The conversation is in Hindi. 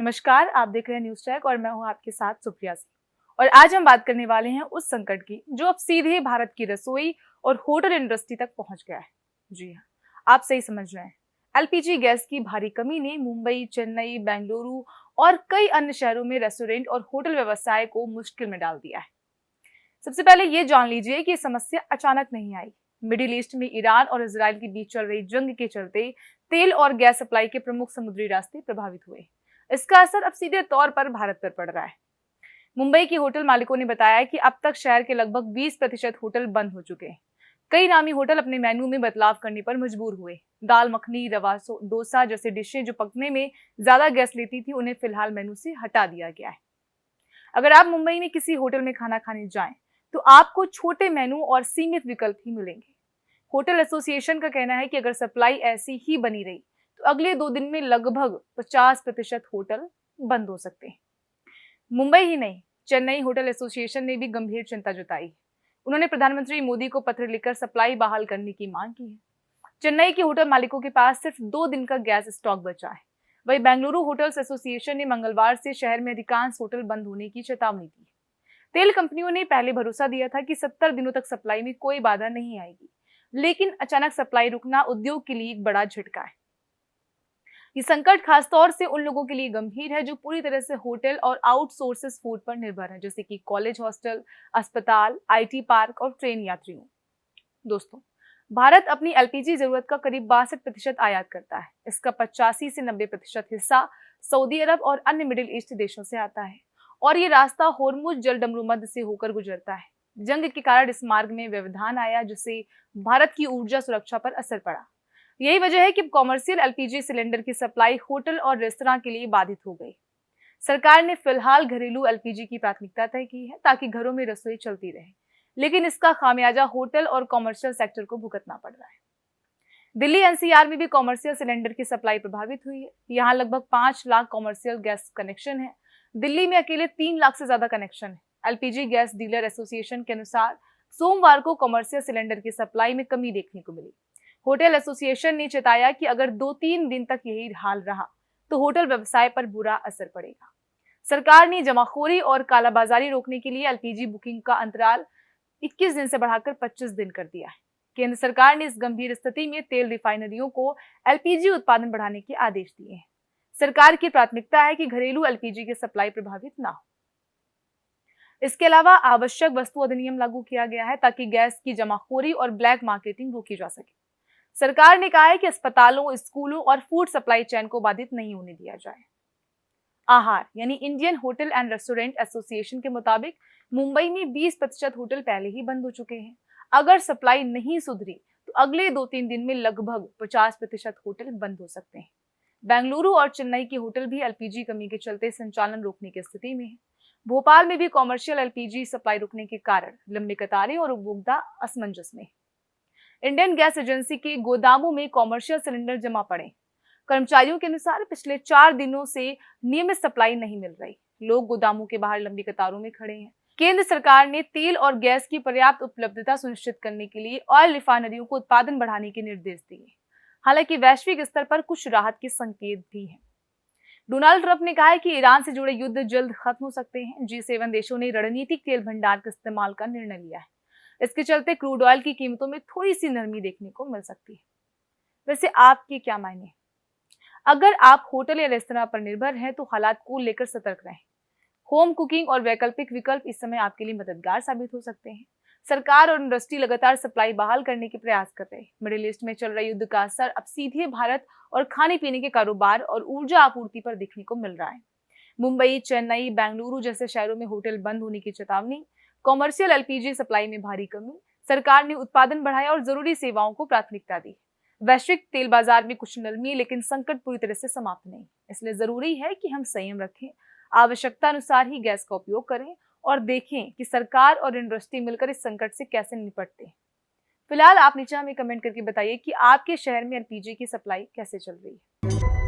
नमस्कार, आप देख रहे हैं न्यूज टैग और मैं हूं आपके साथ सुप्रिया सिंह। और आज हम बात करने वाले हैं उस संकट की जो अब सीधे भारत की रसोई और होटल इंडस्ट्री तक पहुंच गया है। जी हाँ, आप सही समझ रहे हैं। एलपीजी गैस की भारी कमी ने मुंबई, चेन्नई, बेंगलुरु और कई अन्य शहरों में रेस्टोरेंट और होटल व्यवसाय को मुश्किल में डाल दिया है। सबसे पहले ये जान लीजिए कि समस्या अचानक नहीं आई। मिडिल ईस्ट में ईरान और इजराइल के बीच चल रही जंग के चलते तेल और गैस सप्लाई के प्रमुख समुद्री रास्ते प्रभावित हुए। इसका असर अब सीधे तौर पर भारत पर पड़ रहा है। मुंबई के होटल मालिकों ने बताया कि अब तक शहर के लगभग 20% होटल बंद हो चुके हैं। कई नामी होटल अपने मेन्यू में बदलाव करने पर मजबूर हुए। दाल मखनी, रवा डोसा जैसे डिशें जो पकने में ज्यादा गैस लेती थी, उन्हें फिलहाल मेन्यू से हटा दिया गया है। अगर आप मुंबई में किसी होटल में खाना खाने जाएं, तो आपको छोटे मेनू और सीमित विकल्प ही मिलेंगे। होटल एसोसिएशन का कहना है कि अगर सप्लाई ऐसी ही बनी रही तो अगले 2 दिन में लगभग 50% होटल बंद हो सकते हैं। मुंबई ही नहीं, चेन्नई होटल एसोसिएशन ने भी गंभीर चिंता जताई। उन्होंने प्रधानमंत्री मोदी को पत्र लिखकर सप्लाई बहाल करने की मांग की है। चेन्नई के होटल मालिकों के पास सिर्फ 2 दिन का गैस स्टॉक बचा है। वहीं बेंगलुरु होटल्स एसोसिएशन ने मंगलवार से शहर में अधिकांश होटल बंद होने की चेतावनी दी। तेल कंपनियों ने पहले भरोसा दिया था कि 70 दिनों तक सप्लाई में कोई बाधा नहीं आएगी, लेकिन अचानक सप्लाई रुकना उद्योग के लिए एक बड़ा झटका है। ये संकट खासतौर से उन लोगों के लिए गंभीर है जो पूरी तरह से होटल और आउटसोर्सेस फूड पर निर्भर है, जैसे कि कॉलेज हॉस्टल, अस्पताल, आईटी पार्क और ट्रेन यात्रियों। दोस्तों, भारत अपनी एलपीजी जरूरत का करीब 62% आयात करता है। इसका 85 से 90% हिस्सा सऊदी अरब और अन्य मिडिल ईस्ट देशों से आता है और ये रास्ता होर्मुज जलडमरू मध्य से होकर गुजरता है। जंग के कारण इस मार्ग में व्यवधान आया, जिससे भारत की ऊर्जा सुरक्षा पर असर पड़ा। यही वजह है कि कॉमर्शियल एलपीजी सिलेंडर की सप्लाई होटल और रेस्तरां के लिए बाधित हो गई। सरकार ने फिलहाल घरेलू एलपीजी की प्राथमिकता तय की है ताकि घरों में रसोई चलती रहे, लेकिन इसका खामियाजा होटल और कॉमर्शियल सेक्टर को भुगतना पड़ रहा है। दिल्ली एनसीआर में भी कॉमर्शियल सिलेंडर की सप्लाई प्रभावित हुई है। यहाँ लगभग 5 लाख कॉमर्शियल गैस कनेक्शन है। दिल्ली में अकेले 3 लाख से ज्यादा कनेक्शन है। एलपीजी गैस डीलर एसोसिएशन के अनुसार सोमवार को कॉमर्शियल सिलेंडर की सप्लाई में कमी देखने को मिली। होटल एसोसिएशन ने चेताया कि अगर 2-3 दिन तक यही हाल रहा तो होटल व्यवसाय पर बुरा असर पड़ेगा। सरकार ने जमाखोरी और कालाबाजारी रोकने के लिए एलपीजी बुकिंग का अंतराल 21 दिन से बढ़ाकर 25 दिन कर दिया है। केंद्र सरकार ने इस गंभीर स्थिति में तेल रिफाइनरियों को एलपीजी उत्पादन बढ़ाने के आदेश दिए हैं। सरकार की प्राथमिकता है कि घरेलू एलपीजी की सप्लाई प्रभावित ना हो। इसके अलावा आवश्यक वस्तु अधिनियम लागू किया गया है ताकि गैस की जमाखोरी और ब्लैक मार्केटिंग रोकी जा सके। सरकार ने कहा है कि अस्पतालों, स्कूलों और फूड सप्लाई चेन को बाधित नहीं होने दिया जाए। आहार यानी Indian hotel and restaurant association के मुताबिक मुंबई में 20% होटल पहले ही बंद हो चुके हैं। अगर सप्लाई नहीं सुधरी तो अगले 2-3 दिन में लगभग 50% होटल बंद हो सकते हैं। बेंगलुरु और चेन्नई के होटल भी एलपीजी कमी के चलते संचालन रोकने की स्थिति में है। भोपाल में भी कॉमर्शियल एलपीजी सप्लाई रुकने के कारण लंबी कतारें और उपभोक्ता असमंजस में। इंडियन गैस एजेंसी के गोदामों में कॉमर्शियल सिलेंडर जमा पड़े। कर्मचारियों के अनुसार पिछले 4 दिनों से नियमित सप्लाई नहीं मिल रही। लोग गोदामों के बाहर लंबी कतारों में खड़े हैं। केंद्र सरकार ने तेल और गैस की पर्याप्त उपलब्धता सुनिश्चित करने के लिए ऑयल रिफाइनरियों को उत्पादन बढ़ाने के निर्देश दिए। हालांकि वैश्विक स्तर पर कुछ राहत के संकेत भी हैं। डोनाल्ड ट्रंप ने कहा है कि ईरान से जुड़े युद्ध जल्द खत्म हो सकते हैं। G7 देशों ने रणनीतिक तेल भंडार के इस्तेमाल का निर्णय लिया है। इसके चलते क्रूड ऑयल की कीमतों में थोड़ी सी नरमी देखने को मिल सकती है। वैसे आपके क्या मायने? अगर आप होटल या रेस्तरां पर निर्भर हैं तो हालात को लेकर सतर्क रहें। होम कुकिंग और वैकल्पिक विकल्प इस समय आपके लिए मददगार साबित हो सकते हैं। सरकार और इंडस्ट्री लगातार सप्लाई बहाल करने के प्रयास कर रहे हैं। मिडिल ईस्ट में चल रहे युद्ध का असर अब सीधे भारत और खाने पीने के कारोबार और ऊर्जा आपूर्ति पर देखने को मिल रहा है। मुंबई, चेन्नई, बेंगलुरु जैसे शहरों में होटल बंद होने की चेतावनी, कॉमर्शियल एलपीजी सप्लाई में भारी कमी, सरकार ने उत्पादन बढ़ाया और जरूरी सेवाओं को प्राथमिकता दी। वैश्विक तेल बाजार में कुछ नरमी, लेकिन संकट पूरी तरह से समाप्त नहीं। इसलिए जरूरी है कि हम संयम रखें, आवश्यकता अनुसार ही गैस का उपयोग करें और देखें कि सरकार और इंडस्ट्री मिलकर इस संकट से कैसे निपटते हैं। फिलहाल आप नीचे हमें कमेंट करके बताइए कि आपके शहर में एलपीजी की सप्लाई कैसे चल रही है।